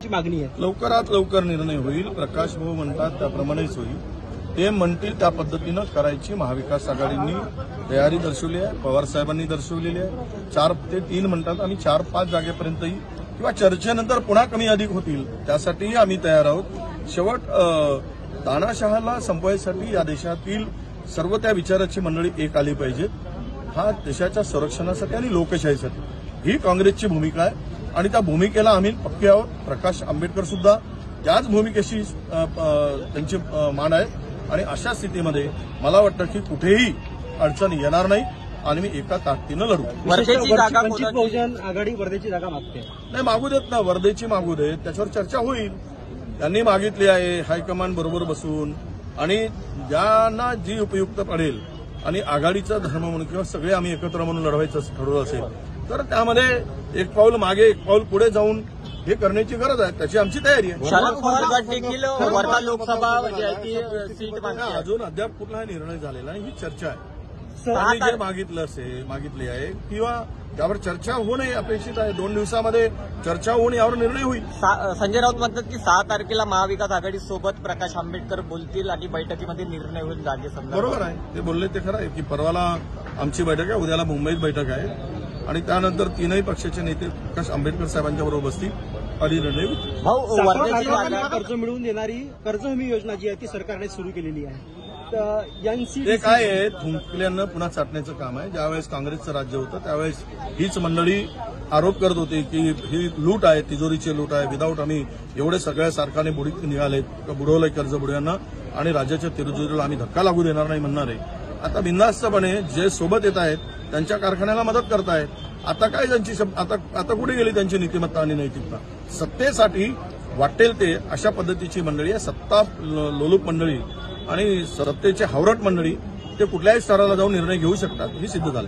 आमची मागणी आहे. लवकरात लवकर निर्णय होईल. प्रकाश भाऊ म्हणतात त्याप्रमाणेच होईल. ते म्हणतील त्या पद्धतीनं करायची महाविकास आघाडींनी तयारी दर्शवली आहे, पवार साहेबांनी दर्शवलेली आहे. 4 ते 3 म्हणतात आम्ही 4-5 जागेपर्यंत येईल किंवा चर्चेनंतर पुन्हा कमी अधिक होतील त्यासाठीही आम्ही तयार आहोत. शेवट तानाशहाला संपवायसाठी या देशातील सर्व त्या विचाराची मंडळी एक आली पाहिजेत. हा देशाच्या संरक्षणासाठी आणि लोकशाहीसाठी ही काँग्रेसची भूमिका आहे आणि त्या भूमिकेला आम्ही पक्के आहोत. प्रकाश आंबेडकर सुद्धा त्याच भूमिकेशी त्यांची मान आहे आणि अशा स्थितीमध्ये मला वाटतं की कुठेही अडचण येणार नाही आणि मी एका ताकदीनं लढू. वंचित बहुजन आघाडी वर्धेची जागा मागते. नाही मागू देत ना, वर्धेची मागू देत, त्याच्यावर चर्चा होईल. त्यांनी मागितली आहे हायकमांड बरोबर बसून आणि ज्यांना जी उपयुक्त पडेल आणि आघाडीचा धर्म म्हणून किंवा सगळे आम्ही एकत्र म्हणून लढवायचं ठरवलं असेल तर त्यामध्ये एक पाऊल मागे एक पाऊल पुढे जाऊन हे करण्याची गरज आहे. त्याची आमची तयारी आहे. शरद पवार गट देखील वर्धा लोकसभा जी आहे ती सीट मागते. अजून अद्याप कुठलाही निर्णय झालेला नाही. ही चर्चा आहे. त्यांनी जे मागितली आहे किंवा त्यावर चर्चा होणे अपेक्षित आहे. 2 दिवसामध्ये चर्चा होऊन यावर निर्णय होईल. संजय राऊत म्हणतात की 6 तारखेला महाविकास आघाडी सोबत प्रकाश आंबेडकर बोलतील आणि बैठकीमध्ये निर्णय होईल जागेसंदर्भात. बरोबर आहे, ते बोलले ते खरं आहे की परवाला आमची बैठक आहे, उद्याला मुंबईत बैठक आहे आणि त्यानंतर 3ही पक्षाचे नेते प्रकाश आंबेडकर साहेबांच्या बरोबर बसतील आणि निर्णय होईल. कर्ज मिळवून देणारी कर्ज हमी योजना जी आहे ती सरकारने सुरू केलेली आहे. ते काय आहे, थुंकल्यानं पुन्हा चाटण्याचं काम आहे. ज्यावेळेस काँग्रेसचं राज्य होतं त्यावेळेस हीच मंडळी आरोप करत होती की ही लूट आहे, तिजोरीची लूट आहे. विदाऊट आम्ही एवढे सगळ्या सरकारने बुडीत निघाले, बुडवलंय कर्ज बुड्यांना आणि राज्याच्या तिजोरीला आम्ही धक्का लागू देणार नाही म्हणणार आहे. आता बिनधास्तपणे जे सोबत येत आहेत त्यांच्या कारखान्याला मदत करतायत. आता काय त्यांची आता कुठे गेली त्यांची नीतिमत्ता आणि नैतिकता? सत्तेसाठी वाटेल ते अशा पद्धतीची मंडळी आहे. सत्ता लोलूप मंडळी आणि सत्तेचे हावरट मंडळी ते कुठल्याही स्तराला जाऊन निर्णय घेऊ शकतात, हे सिद्ध झाले.